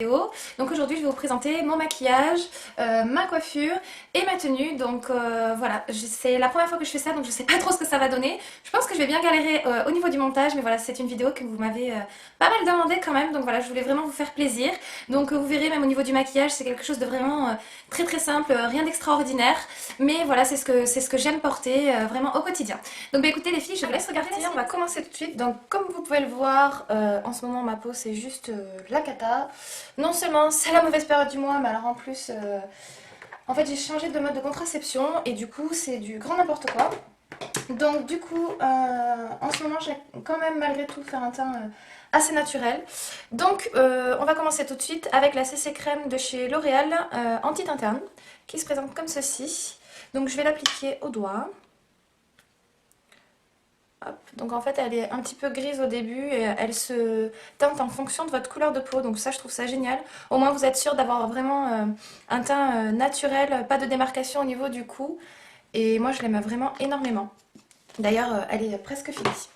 Donc aujourd'hui je vais vous présenter mon maquillage, ma coiffure et ma tenue. Donc voilà, c'est la première fois que je fais ça, donc je sais pas trop ce que ça va donner. Je pense que je vais bien galérer au niveau du montage, mais voilà, c'est une vidéo que vous m'avez pas mal demandé quand même. Donc voilà, je voulais vraiment vous faire plaisir. Donc vous verrez, même au niveau du maquillage, c'est quelque chose de vraiment très très simple, rien d'extraordinaire. Mais voilà, c'est ce que j'aime porter vraiment au quotidien. Donc bah, écoutez les filles, je vous laisse regarder. On va commencer tout de suite. Donc comme vous pouvez le voir, en ce moment ma peau c'est juste la cata. Non seulement c'est la mauvaise période du mois, mais alors en plus, en fait j'ai changé de mode de contraception et du coup c'est du grand n'importe quoi. Donc du coup, en ce moment j'ai quand même malgré tout faire un teint assez naturel. Donc on va commencer tout de suite avec la CC crème de chez L'Oréal anti-teint terne qui se présente comme ceci. Donc je vais l'appliquer au doigt. Hop. Donc en fait elle est un petit peu grise au début et elle se teinte en fonction de votre couleur de peau, donc ça je trouve ça génial. Au moins vous êtes sûr d'avoir vraiment un teint naturel, pas de démarcation au niveau du cou, et moi je l'aime vraiment énormément. D'ailleurs elle est presque finie.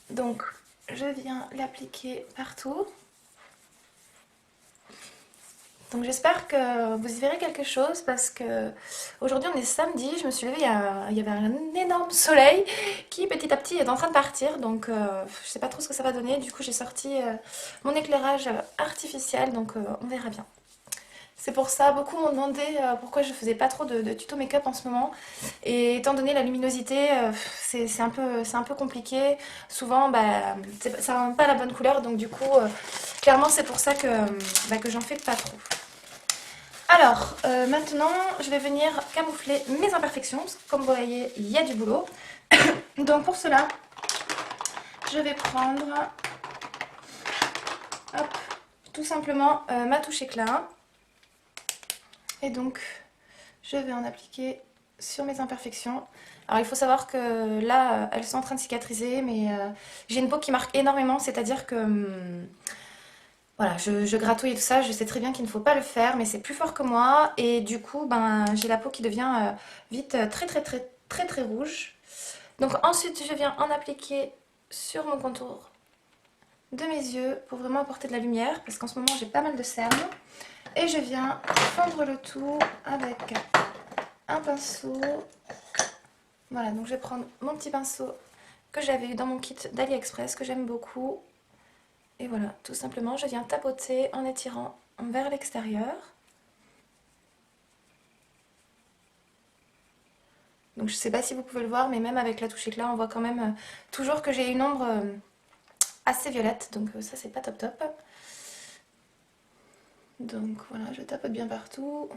Donc je viens l'appliquer partout. Donc j'espère que vous y verrez quelque chose parce que aujourd'hui on est samedi, je me suis levée, il y avait un énorme soleil qui petit à petit est en train de partir, donc je sais pas trop ce que ça va donner. Du coup j'ai sorti mon éclairage artificiel, donc on verra bien. C'est pour ça, beaucoup m'ont demandé pourquoi je faisais pas trop de tuto make-up en ce moment. Et étant donné la luminosité, c'est un peu compliqué. Souvent, bah, ça rend pas la bonne couleur, donc du coup, clairement c'est pour ça que j'en fais pas trop. Alors, maintenant, je vais venir camoufler mes imperfections, parce que comme vous voyez, il y a du boulot. Donc pour cela, je vais prendre, hop, tout simplement ma touche éclat. Et donc, je vais en appliquer sur mes imperfections. Alors il faut savoir que là, elles sont en train de cicatriser, mais j'ai une peau qui marque énormément, c'est-à-dire que... voilà, je gratouille et tout ça, je sais très bien qu'il ne faut pas le faire, mais c'est plus fort que moi. Et du coup, ben, j'ai la peau qui devient vite très rouge. Donc ensuite, je viens en appliquer sur mon contour de mes yeux pour vraiment apporter de la lumière, parce qu'en ce moment, j'ai pas mal de cernes. Et je viens fondre le tout avec un pinceau. Voilà, donc je vais prendre mon petit pinceau que j'avais eu dans mon kit d'AliExpress, que j'aime beaucoup. Et voilà, tout simplement, je viens tapoter en étirant vers l'extérieur. Donc je ne sais pas si vous pouvez le voir, mais même avec la touche éclat, on voit quand même toujours que j'ai une ombre assez violette. Donc ça, c'est pas top top. Donc voilà, je tapote bien partout.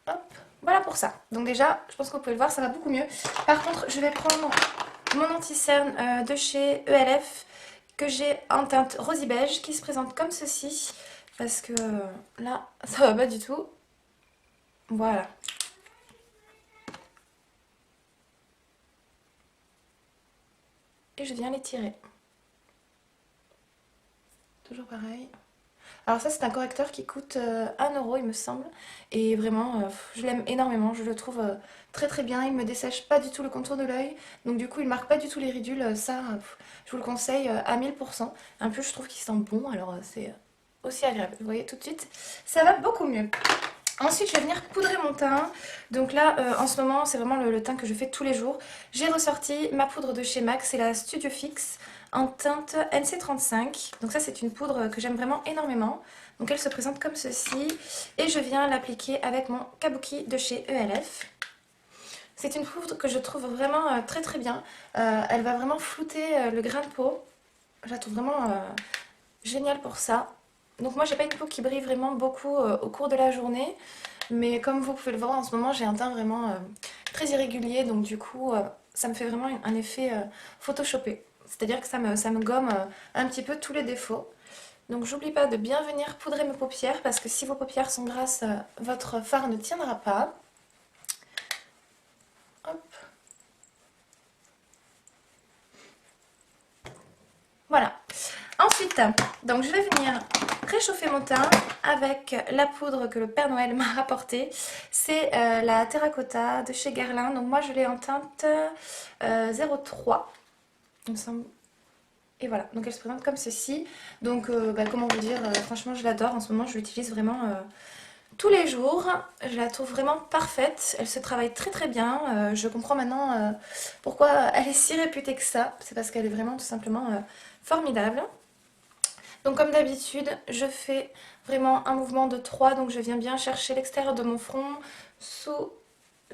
Hop, voilà pour ça. Donc déjà, je pense que vous pouvez le voir, ça va beaucoup mieux. Par contre, je vais prendre mon anti-cerne de chez ELF que j'ai en teinte rosy beige qui se présente comme ceci. Parce que là, ça va pas du tout. Voilà. Et je viens l'étirer. Toujours pareil. Alors ça c'est un correcteur qui coûte 1 € il me semble. Et vraiment je l'aime énormément, je le trouve très bien. Il ne me dessèche pas du tout le contour de l'œil. Donc du coup il marque pas du tout les ridules. Ça je vous le conseille à 1000%. En plus je trouve qu'il sent bon, alors c'est aussi agréable. Vous voyez tout de suite, ça va beaucoup mieux. Ensuite, je vais venir poudrer mon teint. Donc là, en ce moment, c'est vraiment le teint que je fais tous les jours. J'ai ressorti ma poudre de chez MAC, c'est la Studio Fix en teinte NC35. Donc ça, c'est une poudre que j'aime vraiment énormément. Donc elle se présente comme ceci. Et je viens l'appliquer avec mon Kabuki de chez ELF. C'est une poudre que je trouve vraiment très bien. Elle va vraiment flouter le grain de peau. Je la trouve vraiment géniale pour ça. Donc moi j'ai pas une peau qui brille vraiment beaucoup au cours de la journée, mais comme vous pouvez le voir en ce moment j'ai un teint vraiment très irrégulier, donc du coup ça me fait vraiment un effet photoshopé. C'est-à-dire que ça me gomme un petit peu tous les défauts. Donc j'oublie pas de bien venir poudrer mes paupières parce que si vos paupières sont grasses, votre fard ne tiendra pas. Hop. Voilà. Ensuite, donc je vais venir réchauffer mon teint avec la poudre que le Père Noël m'a rapportée. C'est la Terracotta de chez Guerlain. Donc moi je l'ai en teinte 03, il me semble. Et voilà, donc elle se présente comme ceci. Donc comment vous dire, franchement je l'adore. En ce moment je l'utilise vraiment tous les jours. Je la trouve vraiment parfaite. Elle se travaille très très bien. Je comprends maintenant pourquoi elle est si réputée que ça. C'est parce qu'elle est vraiment tout simplement formidable. Donc comme d'habitude, je fais vraiment un mouvement de 3. Donc je viens bien chercher l'extérieur de mon front, sous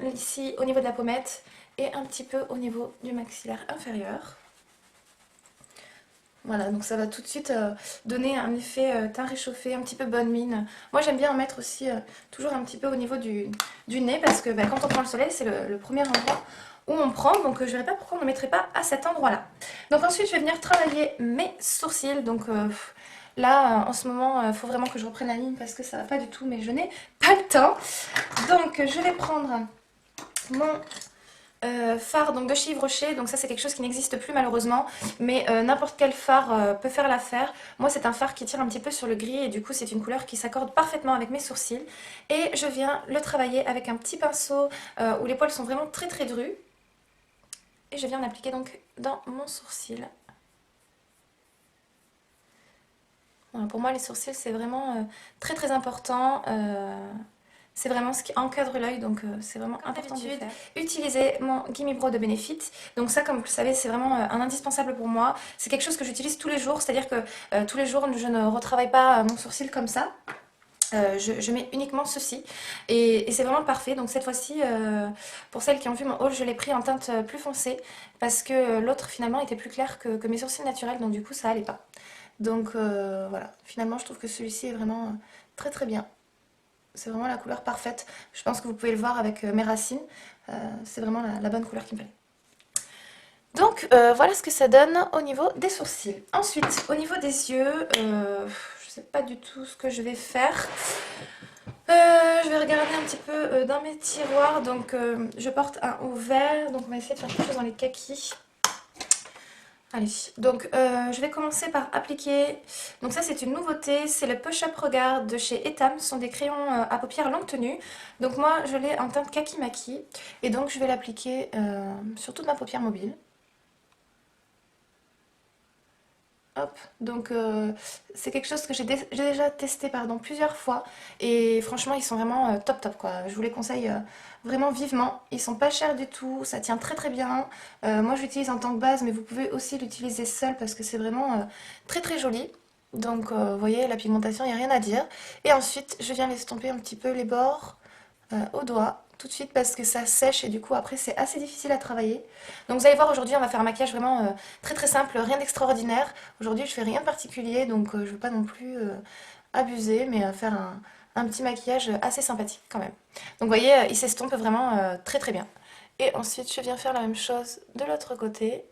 ici au niveau de la pommette et un petit peu au niveau du maxillaire inférieur. Voilà, donc ça va tout de suite donner un effet teint réchauffé, un petit peu bonne mine. Moi j'aime bien en mettre aussi toujours un petit peu au niveau du nez parce que quand on prend le soleil, c'est le premier endroit où on prend. Donc je ne verrai pas pourquoi on ne le mettrait pas à cet endroit-là. Donc ensuite je vais venir travailler mes sourcils. Donc là en ce moment il faut vraiment que je reprenne la ligne parce que ça va pas du tout, mais je n'ai pas le temps. Donc je vais prendre mon fard donc de chez Yves Rocher, donc ça c'est quelque chose qui n'existe plus malheureusement, mais n'importe quel fard peut faire l'affaire. Moi c'est un fard qui tire un petit peu sur le gris et du coup c'est une couleur qui s'accorde parfaitement avec mes sourcils. Et je viens le travailler avec un petit pinceau où les poils sont vraiment très très drus. Et je viens l'appliquer donc dans mon sourcil. Voilà, pour moi les sourcils c'est vraiment très très important. C'est vraiment ce qui encadre l'œil, donc c'est vraiment important de le faire. Utiliser mon Gimme Brow de Benefit. Donc ça, comme vous le savez, c'est vraiment un indispensable pour moi. C'est quelque chose que j'utilise tous les jours, c'est-à-dire que tous les jours, je ne retravaille pas mon sourcil comme ça. Je mets uniquement ceci et c'est vraiment parfait. Donc cette fois-ci, pour celles qui ont vu mon haul, je l'ai pris en teinte plus foncée parce que l'autre finalement était plus clair que mes sourcils naturels, donc du coup ça allait pas. Donc voilà, finalement je trouve que celui-ci est vraiment très très bien. C'est vraiment la couleur parfaite. Je pense que vous pouvez le voir avec mes racines. C'est vraiment la bonne couleur qu'il me fallait. Donc voilà ce que ça donne au niveau des sourcils. Ensuite, au niveau des yeux, je ne sais pas du tout ce que je vais faire. Je vais regarder un petit peu dans mes tiroirs. Donc je porte un haut vert. Donc on va essayer de faire quelque chose dans les kakis. Allez, donc je vais commencer par appliquer, donc ça c'est une nouveauté, c'est le Push Up Regard de chez Etam, ce sont des crayons à paupières longue tenue. Donc moi je l'ai en teinte Kaki Maki et donc je vais l'appliquer sur toute ma paupière mobile. Hop, donc c'est quelque chose que j'ai déjà testé plusieurs fois et franchement ils sont vraiment top top quoi. Je vous les conseille vraiment vivement. Ils sont pas chers du tout, ça tient très très bien. Moi je l'utilise en tant que base mais vous pouvez aussi l'utiliser seul parce que c'est vraiment très très joli. Donc vous voyez la pigmentation, il n'y a rien à dire. Et ensuite je viens l'estomper un petit peu les bords au doigt tout de suite parce que ça sèche et du coup après c'est assez difficile à travailler. Donc vous allez voir aujourd'hui on va faire un maquillage vraiment très très simple, rien d'extraordinaire. Aujourd'hui je fais rien de particulier donc je ne veux pas non plus abuser mais faire un petit maquillage assez sympathique quand même. Donc vous voyez il s'estompe vraiment très très bien. Et ensuite je viens faire la même chose de l'autre côté.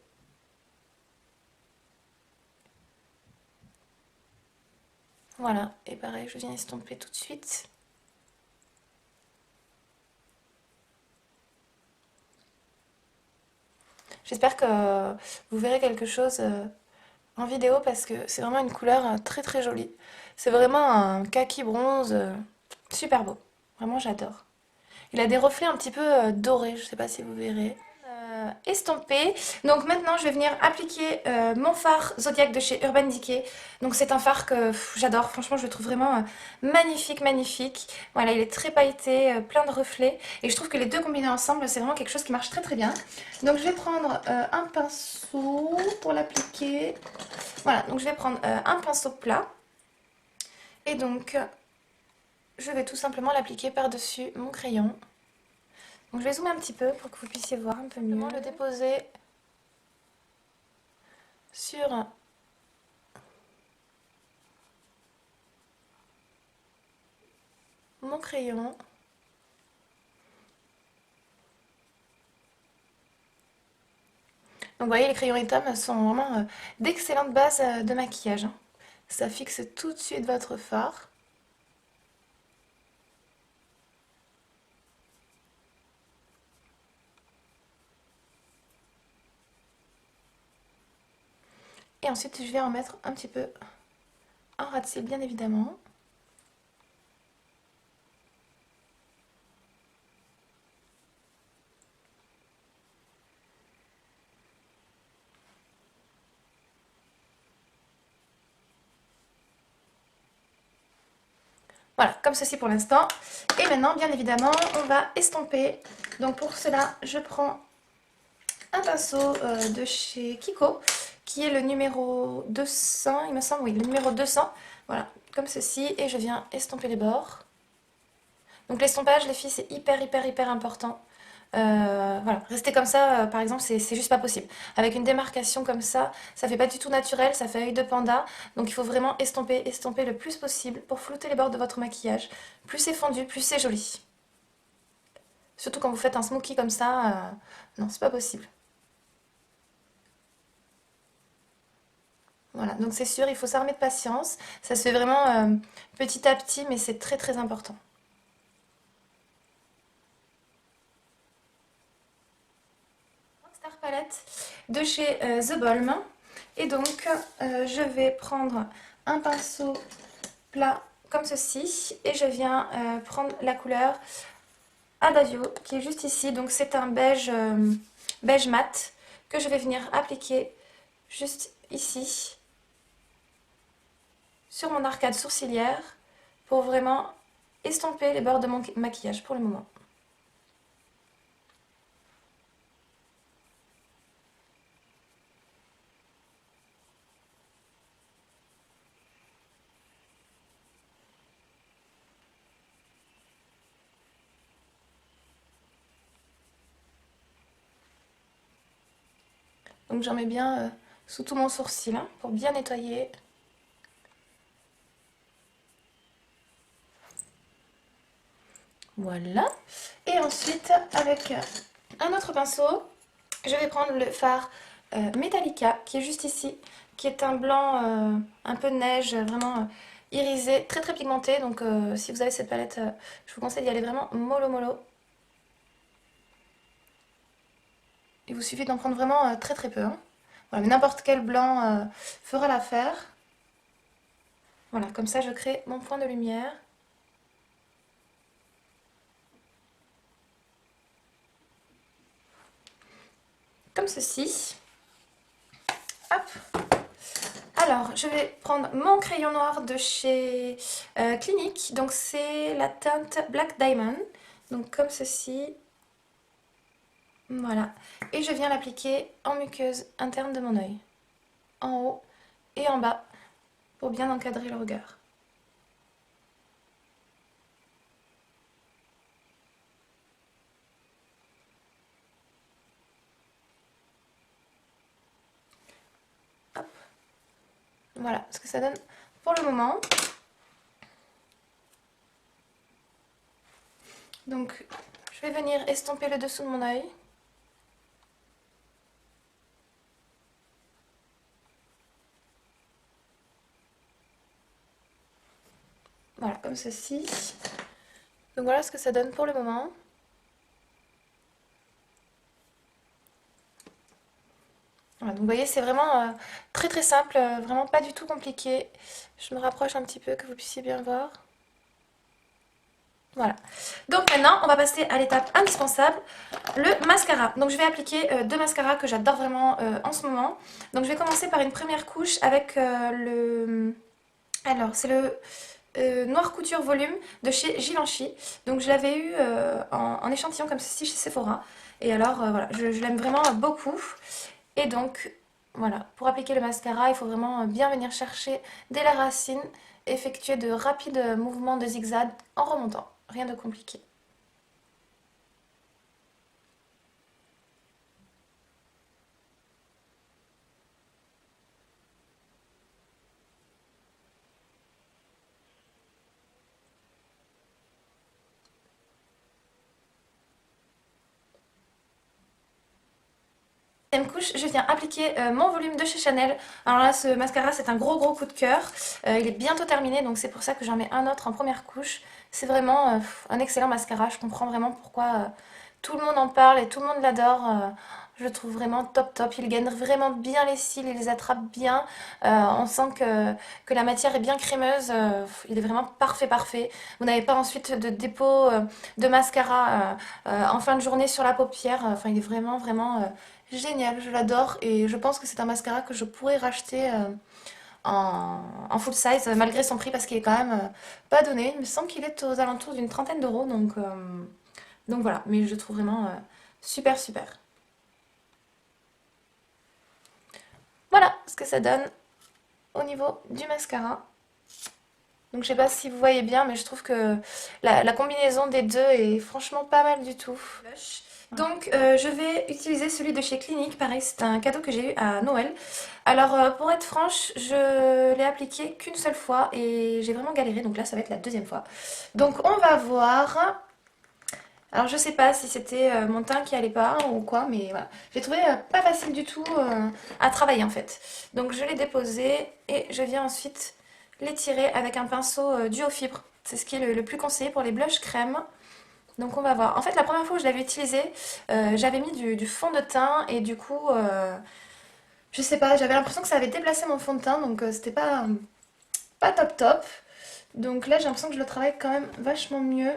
Voilà, et pareil je viens estomper tout de suite. J'espère que vous verrez quelque chose en vidéo parce que c'est vraiment une couleur très très jolie. C'est vraiment un kaki bronze super beau. Vraiment j'adore. Il a des reflets un petit peu dorés, je sais pas si vous verrez. Estampé. Donc maintenant je vais venir appliquer mon fard Zodiac de chez Urban Decay. Donc c'est un fard que j'adore, franchement je le trouve vraiment magnifique, magnifique. Voilà, il est très pailleté, plein de reflets. Et je trouve que les deux combinés ensemble c'est vraiment quelque chose qui marche très très bien. Donc je vais prendre un pinceau pour l'appliquer. Voilà, donc je vais prendre un pinceau plat. Et donc je vais tout simplement l'appliquer par-dessus mon crayon. Donc je vais zoomer un petit peu pour que vous puissiez voir un peu mieux. Le déposer sur mon crayon. Donc vous voyez les crayons Etam sont vraiment d'excellentes bases de maquillage. Ça fixe tout de suite votre fard. Et ensuite je vais en mettre un petit peu un ras de cils bien évidemment. Voilà, comme ceci pour l'instant. Et maintenant, bien évidemment, on va estomper. Donc pour cela, je prends un pinceau de chez Kiko, qui est le numéro 200, il me semble, oui, le numéro 200. Voilà, comme ceci, et je viens estomper les bords. Donc l'estompage, les filles, c'est hyper important. Voilà, rester comme ça, par exemple, c'est juste pas possible. Avec une démarcation comme ça fait pas du tout naturel, ça fait œil de panda. Donc il faut vraiment estomper le plus possible pour flouter les bords de votre maquillage. Plus c'est fondu, plus c'est joli. Surtout quand vous faites un smoky comme ça, non, c'est pas possible. Voilà, donc c'est sûr, il faut s'armer de patience. Ça se fait vraiment petit à petit, mais c'est très important. Star Palette de chez The Balm. Et donc, je vais prendre un pinceau plat comme ceci. Et je viens prendre la couleur Adagio, qui est juste ici. Donc, c'est un beige mat que je vais venir appliquer juste ici, sur mon arcade sourcilière, pour vraiment estomper les bords de mon maquillage pour le moment. Donc j'en mets bien sous tout mon sourcil hein, pour bien nettoyer. Voilà. Et ensuite, avec un autre pinceau, je vais prendre le fard Metallica qui est juste ici, qui est un blanc un peu neige, vraiment irisé, très pigmenté. Donc si vous avez cette palette, je vous conseille d'y aller vraiment mollo. Il vous suffit d'en prendre vraiment très peu. Hein. Voilà, mais n'importe quel blanc fera l'affaire. Voilà, comme ça je crée mon point de lumière. Comme ceci. Hop. Alors, je vais prendre mon crayon noir de chez Clinique. Donc, c'est la teinte Black Diamond. Donc, comme ceci. Voilà. Et je viens l'appliquer en muqueuse interne de mon œil. En haut et en bas. Pour bien encadrer le regard. Hop. Voilà ce que ça donne pour le moment. Donc, je vais venir estomper le dessous de mon œil. Voilà, comme ceci. Donc voilà ce que ça donne pour le moment. Voilà, donc vous voyez, c'est vraiment très simple, vraiment pas du tout compliqué. Je me rapproche un petit peu que vous puissiez bien voir. Voilà. Donc maintenant, on va passer à l'étape indispensable, le mascara. Donc je vais appliquer deux mascaras que j'adore vraiment en ce moment. Donc je vais commencer par une première couche avec le... Alors, c'est le Noir Couture Volume de chez Givenchy. Donc je l'avais eu en échantillon comme ceci chez Sephora. Et alors, voilà, je l'aime vraiment beaucoup. Et donc, voilà, pour appliquer le mascara, il faut vraiment bien venir chercher dès la racine, effectuer de rapides mouvements de zigzag en remontant. Rien de compliqué. Deuxième couche, je viens appliquer mon volume de chez Chanel. Alors là, ce mascara, c'est un gros coup de cœur. Il est bientôt terminé, donc c'est pour ça que j'en mets un autre en première couche. C'est vraiment un excellent mascara. Je comprends vraiment pourquoi tout le monde en parle et tout le monde l'adore. Je le trouve vraiment top top. Il gaine vraiment bien les cils, il les attrape bien. On sent que la matière est bien crémeuse. Il est vraiment parfait parfait. Vous n'avez pas ensuite de dépôt de mascara en fin de journée sur la paupière. Enfin, il est vraiment vraiment génial. Je l'adore et je pense que c'est un mascara que je pourrais racheter en full size malgré son prix parce qu'il est quand même pas donné. Il me semble qu'il est aux alentours d'une trentaine d'euros. Donc voilà, mais je le trouve vraiment super super. Voilà ce que ça donne au niveau du mascara. Donc je sais pas si vous voyez bien, mais je trouve que la combinaison des deux est franchement pas mal du tout. Donc je vais utiliser celui de chez Clinique, pareil c'est un cadeau que j'ai eu à Noël. Alors pour être franche, je l'ai appliqué qu'une seule fois et j'ai vraiment galéré, donc là ça va être la deuxième fois. Donc on va voir. Alors je sais pas si c'était mon teint qui allait pas ou quoi, mais voilà. J'ai trouvé pas facile du tout à travailler en fait. Donc je l'ai déposé et je viens ensuite l'étirer avec un pinceau duo fibre. C'est ce qui est le plus conseillé pour les blushs crème. Donc on va voir. En fait la première fois où je l'avais utilisé, j'avais mis du fond de teint et du coup, je sais pas, j'avais l'impression que ça avait déplacé mon fond de teint, donc c'était pas top top. Donc là j'ai l'impression que je le travaille quand même vachement mieux.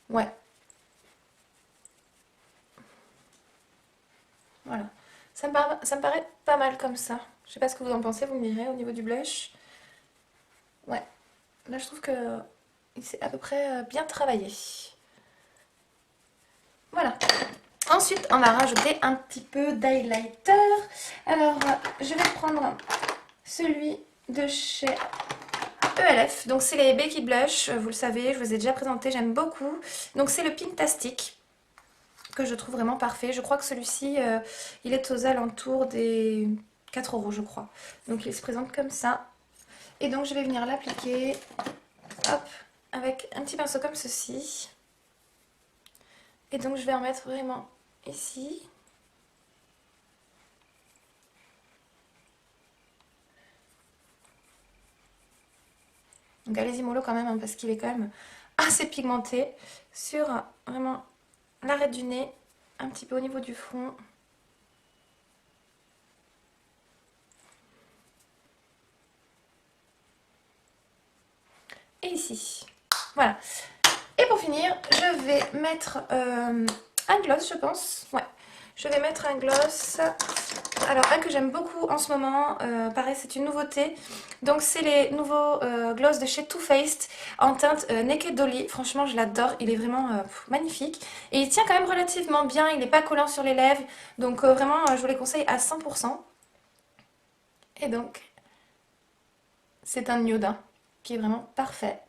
Ouais, voilà. Ça me paraît pas mal comme ça. Je sais pas ce que vous en pensez, vous me direz au niveau du blush. Ouais, là je trouve que il s'est à peu près bien travaillé. Voilà. Ensuite, on va rajouter un petit peu d'highlighter. Alors, je vais prendre celui de chez ELF. Donc, c'est les Becky Blush. Vous le savez, je vous ai déjà présenté, j'aime beaucoup. Donc, c'est le Pinktastic que je trouve vraiment parfait. Je crois que celui-ci, il est aux alentours des 4 euros, je crois. Donc, il se présente comme ça. Et donc, je vais venir l'appliquer, hop, avec un petit pinceau comme ceci. Et donc, je vais en mettre vraiment ici. Donc allez-y mollo quand même, hein, parce qu'il est quand même assez pigmenté sur vraiment l'arête du nez, un petit peu au niveau du front. Et ici. Voilà. Et pour finir, je vais mettre un gloss, je pense. Ouais. Je vais mettre un gloss. Alors, un que j'aime beaucoup en ce moment, pareil, c'est une nouveauté. Donc, c'est les nouveaux gloss de chez Too Faced en teinte Naked Dolly. Franchement, je l'adore. Il est vraiment magnifique. Et il tient quand même relativement bien. Il n'est pas collant sur les lèvres. Donc, vraiment, je vous les conseille à 100%. Et donc, c'est un nude hein, qui est vraiment parfait.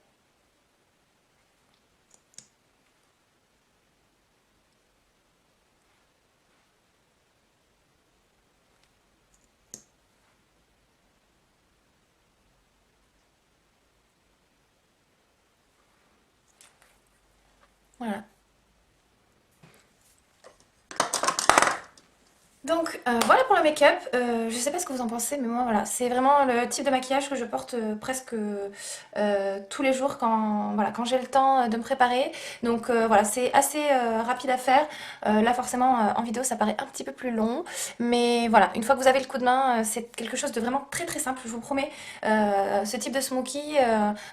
Voilà. Donc voilà pour le make-up. Je sais pas ce que vous en pensez, mais moi voilà, c'est vraiment le type de maquillage que je porte presque tous les jours quand, voilà, quand j'ai le temps de me préparer. Donc voilà, c'est assez rapide à faire. Là forcément en vidéo ça paraît un petit peu plus long, mais voilà, une fois que vous avez le coup de main, c'est quelque chose de vraiment très très simple, je vous promets. Ce type de smoky,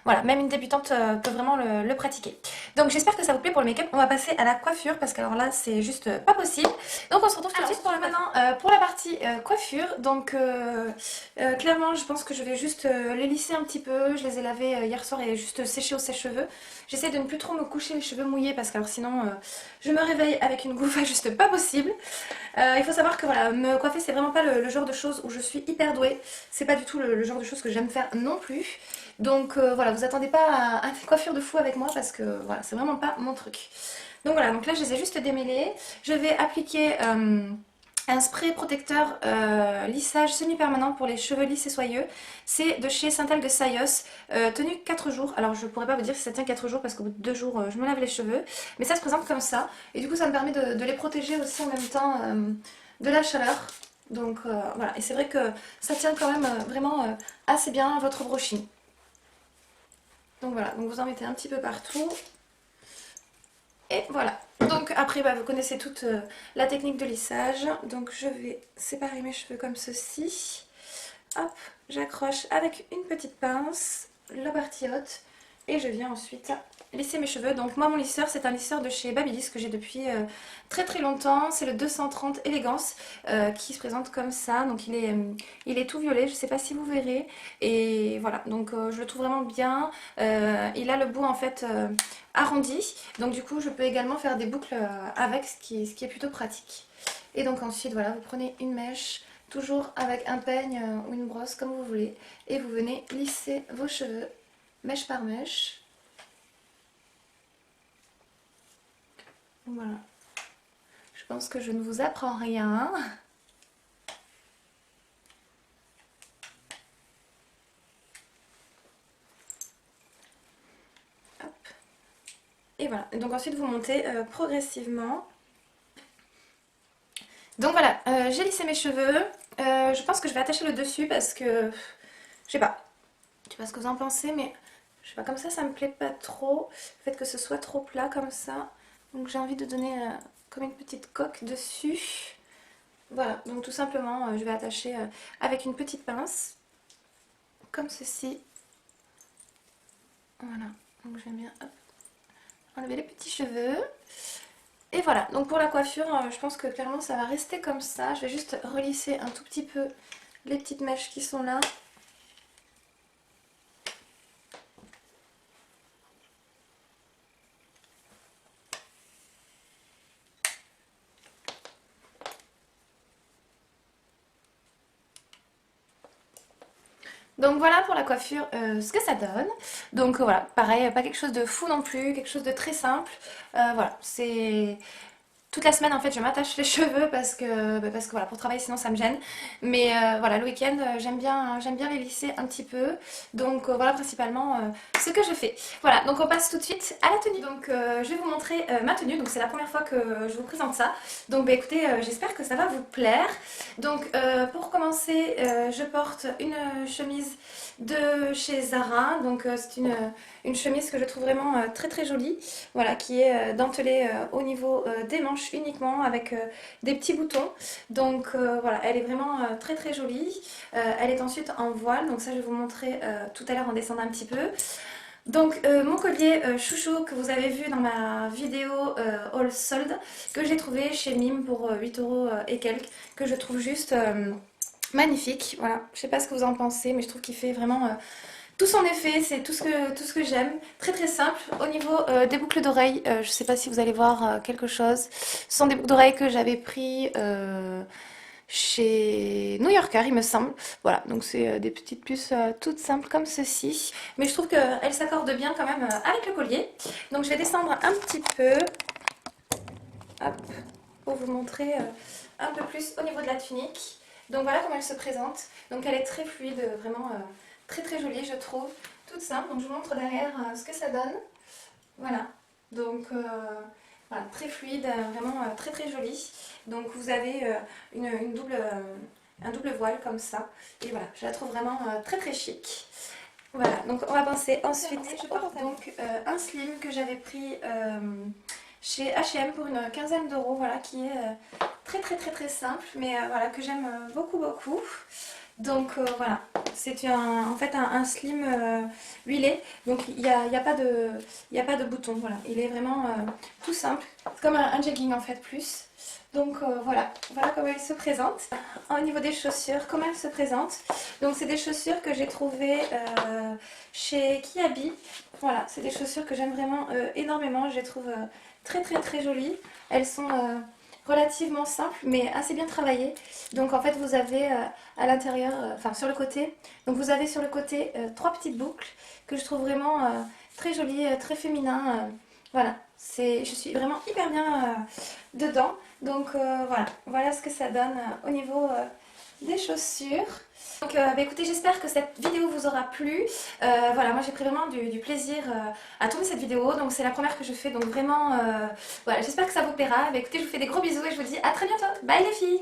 voilà, même une débutante peut vraiment le pratiquer. Donc j'espère que ça vous plaît pour le make-up. On va passer à la coiffure parce que alors là c'est juste pas possible. Donc on se retrouve tout de suite pour maintenant pour la partie coiffure. Donc clairement je pense que je vais juste les lisser un petit peu. Je les ai lavés hier soir et juste séchés au sèche-cheveux. J'essaie de ne plus trop me coucher les cheveux mouillés parce que alors sinon je me réveille avec une gouffe juste pas possible. Il faut savoir que voilà, me coiffer c'est vraiment pas le genre de choses où je suis hyper douée. C'est pas du tout le genre de choses que j'aime faire non plus. Donc voilà, vous attendez pas à des coiffures de fou avec moi parce que voilà, c'est vraiment pas mon truc. Donc voilà, donc là je les ai juste démêlés. Je vais appliquer un spray protecteur lissage semi-permanent pour les cheveux lisses et soyeux. C'est de chez Saint-Algue Sayos, tenu 4 jours. Alors je pourrais pas vous dire si ça tient 4 jours parce qu'au bout de 2 jours je me lave les cheveux. Mais ça se présente comme ça. Et du coup ça me permet de les protéger aussi en même temps de la chaleur. Donc voilà, et c'est vrai que ça tient quand même vraiment assez bien à votre brushing. Donc voilà, donc vous en mettez un petit peu partout. Et voilà. Donc après, bah, vous connaissez toute la technique de lissage. Donc je vais séparer mes cheveux comme ceci. Hop, j'accroche avec une petite pince la partie haute et je viens ensuite lisser mes cheveux. Donc moi mon lisseur c'est un lisseur de chez Babyliss que j'ai depuis très très longtemps. C'est le 230 Élégance qui se présente comme ça. Donc il est tout violet, je ne sais pas si vous verrez. Et voilà, donc je le trouve vraiment bien. Il a le bout en fait arrondi. Donc du coup je peux également faire des boucles avec ce qui est plutôt pratique. Et donc ensuite voilà, vous prenez une mèche toujours avec un peigne ou une brosse comme vous voulez et vous venez lisser vos cheveux mèche par mèche. Voilà, je pense que je ne vous apprends rien. Hop. Et voilà, donc ensuite vous montez progressivement. Donc voilà, j'ai lissé mes cheveux. Je pense que je vais attacher le dessus parce que, je sais pas, je sais pas ce que vous en pensez, mais je sais pas, comme ça me plaît pas trop. Le fait que ce soit trop plat comme ça. Donc j'ai envie de donner comme une petite coque dessus. Voilà, donc tout simplement je vais attacher avec une petite pince, comme ceci. Voilà, donc j'aime bien hop, enlever les petits cheveux. Et voilà, donc pour la coiffure, je pense que clairement ça va rester comme ça. Je vais juste relisser un tout petit peu les petites mèches qui sont là. Donc voilà pour la coiffure ce que ça donne. Donc voilà, pareil, pas quelque chose de fou non plus, quelque chose de très simple. Voilà, c'est... Toute la semaine en fait je m'attache les cheveux parce que voilà, pour travailler sinon ça me gêne. Mais voilà, le week-end j'aime bien les lisser un petit peu. Donc voilà principalement ce que je fais. Voilà, donc on passe tout de suite à la tenue. Donc je vais vous montrer ma tenue. Donc c'est la première fois que je vous présente ça. Donc bah, écoutez, j'espère que ça va vous plaire. Donc pour commencer, je porte une chemise de chez Zara. Donc c'est une chemise que je trouve vraiment très très jolie. Voilà, qui est dentelée au niveau des manches uniquement avec des petits boutons. Donc voilà, elle est vraiment très très jolie. Elle est ensuite en voile, donc ça je vais vous montrer tout à l'heure en descendant un petit peu. Donc mon collier chouchou que vous avez vu dans ma vidéo All Sold, que j'ai trouvé chez Mime pour 8 euros et quelques, que je trouve juste magnifique. Voilà, je sais pas ce que vous en pensez, mais je trouve qu'il fait vraiment tout son effet, c'est tout ce que j'aime. Très très simple. Au niveau des boucles d'oreilles, je sais pas si vous allez voir quelque chose. Ce sont des boucles d'oreilles que j'avais pris chez New Yorker, il me semble. Voilà, donc c'est des petites puces toutes simples comme ceci. Mais je trouve qu'elles s'accordent bien quand même avec le collier. Donc je vais descendre un petit peu. Hop, pour vous montrer un peu plus au niveau de la tunique. Donc voilà comment elle se présente. Donc elle est très fluide, vraiment très très jolie je trouve. Toute simple, donc je vous montre derrière ce que ça donne. Voilà, donc voilà, très fluide, vraiment très très jolie. Donc vous avez une double, un double voile comme ça. Et voilà, je la trouve vraiment très très chic. Voilà, donc on va penser ensuite. Je porte donc un slim que j'avais pris chez H&M pour une quinzaine d'euros, voilà, qui est très très très très simple, mais voilà, que j'aime beaucoup beaucoup. Donc voilà, c'est en fait un slim huilé, donc il y a pas de, il y a pas de bouton, voilà, il est vraiment tout simple, c'est comme un jegging en fait plus. Donc voilà, voilà comment il se présente. Au niveau des chaussures, comment elles se présentent. Donc c'est des chaussures que j'ai trouvées chez Kiabi. Voilà, c'est des chaussures que j'aime vraiment énormément, je les trouve très très très jolies. Elles sont relativement simples mais assez bien travaillées. Donc en fait vous avez à l'intérieur, enfin sur le côté, donc vous avez sur le côté trois petites boucles que je trouve vraiment très jolies, très féminin. Voilà, je suis vraiment hyper bien dedans. Donc voilà, voilà ce que ça donne au niveau des chaussures. Donc bah, écoutez, j'espère que cette vidéo vous aura plu. Voilà, moi j'ai pris vraiment du plaisir à tourner cette vidéo. Donc c'est la première que je fais, donc vraiment voilà, j'espère que ça vous plaira. Bah, écoutez, je vous fais des gros bisous et je vous dis à très bientôt. Bye les filles!